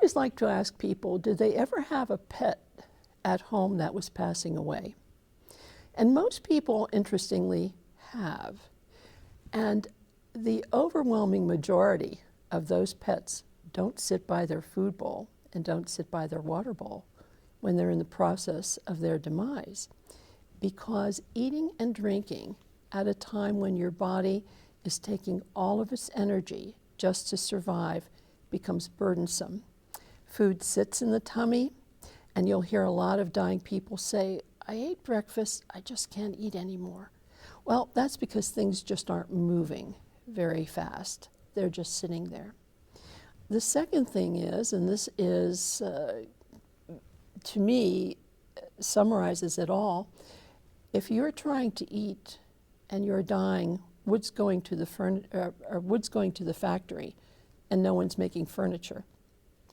always like to ask people, did they ever have a pet at home that was passing away? And most people, interestingly, have. And the overwhelming majority of those pets don't sit by their food bowl and don't sit by their water bowl when they're in the process of their demise. Because eating and drinking at a time when your body is taking all of its energy just to survive becomes burdensome. Food sits in the tummy, and you'll hear a lot of dying people say, I ate breakfast, I just can't eat anymore. Well, that's because things just aren't moving very fast. They're just sitting there. The second thing is, and this is, to me, summarizes it all, if you're trying to eat and you're dying, wood's going to the factory, and no one's making furniture.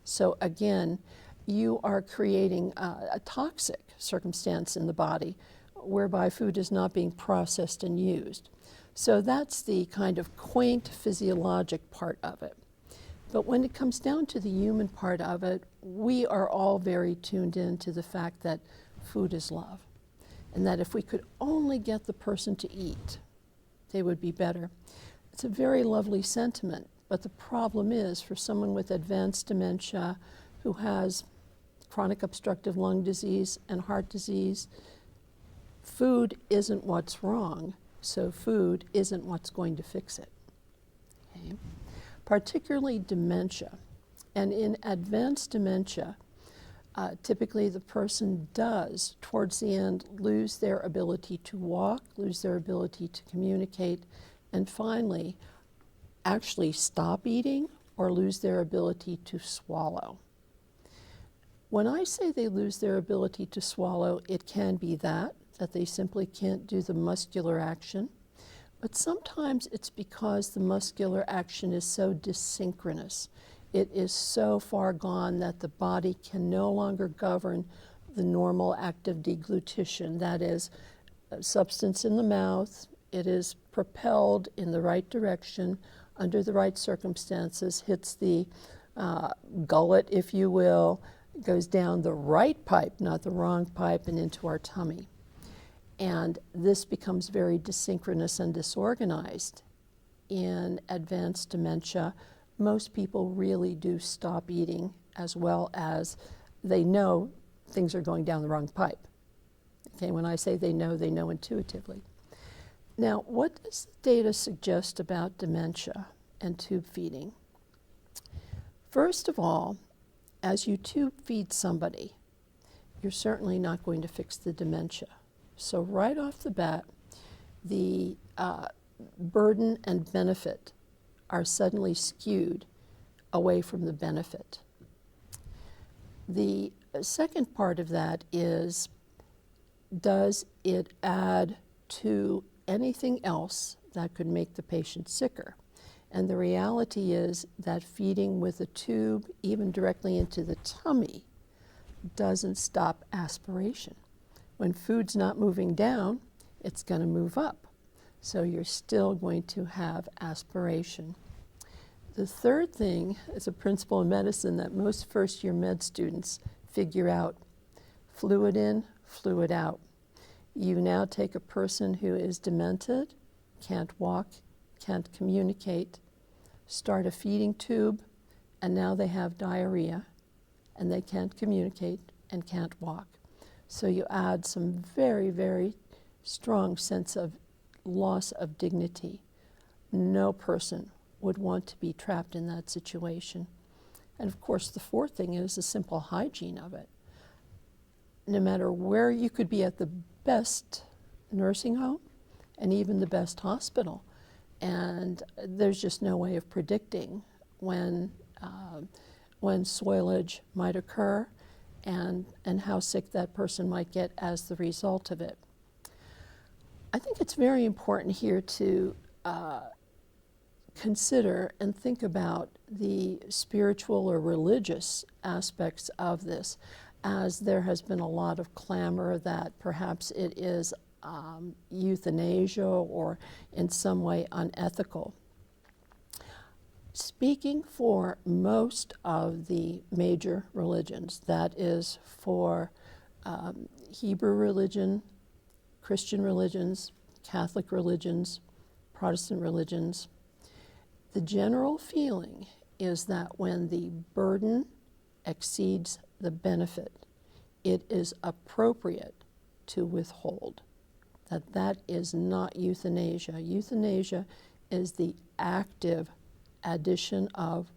So again, you are creating a toxic circumstance in the body whereby food is not being processed and used. So that's the kind of quaint physiologic part of it. But when it comes down to the human part of it, we are all very tuned in to the fact that food is love, and that if we could only get the person to eat, they would be better. It's a very lovely sentiment, but the problem is for someone with advanced dementia who has chronic obstructive lung disease and heart disease, food isn't what's wrong, so food isn't what's going to fix it. Okay? Particularly dementia. And in advanced dementia, typically the person does, towards the end, lose their ability to walk, lose their ability to communicate, and finally actually stop eating or lose their ability to swallow. When I say they lose their ability to swallow, it can be that they simply can't do the muscular action. But sometimes it's because the muscular action is so dysynchronous. It is so far gone that the body can no longer govern the normal act of deglutition. That is, a substance in the mouth, it is propelled in the right direction under the right circumstances, hits the gullet, if you will, goes down the right pipe, not the wrong pipe, and into our tummy. And this becomes very desynchronous and disorganized. In advanced dementia, most people really do stop eating, as well as they know things are going down the wrong pipe. Okay, when I say they know intuitively. Now, what does the data suggest about dementia and tube feeding? First of all, as you tube feed somebody, you're certainly not going to fix the dementia. So right off the bat, the burden and benefit are suddenly skewed away from the benefit. The second part of that is, does it add to anything else that could make the patient sicker? And the reality is that feeding with a tube, even directly into the tummy, doesn't stop aspiration. When food's not moving down, it's going to move up. So you're still going to have aspiration. The third thing is a principle in medicine that most first-year med students figure out. Fluid in, fluid out. You now take a person who is demented, can't walk, can't communicate, start a feeding tube, and now they have diarrhea, and they can't communicate and can't walk. So you add some very, very strong sense of loss of dignity. No person would want to be trapped in that situation. And of course, the fourth thing is the simple hygiene of it. No matter where you could be at the best nursing home and even the best hospital, and there's just no way of predicting when soilage might occur and how sick that person might get as the result of it. I think it's very important here to consider and think about the spiritual or religious aspects of this, as there has been a lot of clamor that perhaps it is euthanasia or in some way unethical. Speaking for most of the major religions, that is for Hebrew religion, Christian religions, Catholic religions, Protestant religions, the general feeling is that when the burden exceeds the benefit, it is appropriate to withhold. That is not euthanasia. Euthanasia is the active addition of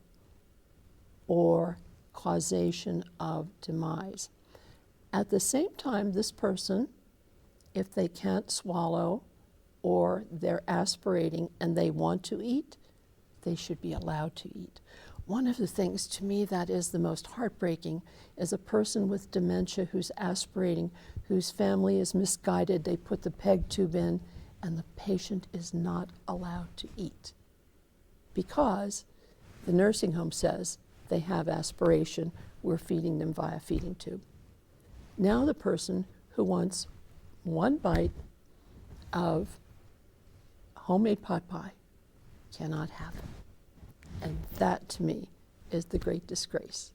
or causation of demise. At the same time, this person, if they can't swallow or they're aspirating and they want to eat, they should be allowed to eat. One of the things to me that is the most heartbreaking is a person with dementia who's aspirating, whose family is misguided, they put the PEG tube in, and the patient is not allowed to eat because the nursing home says they have aspiration, we're feeding them via feeding tube. Now the person who wants one bite of homemade pot pie cannot have it. And that, to me, is the great disgrace.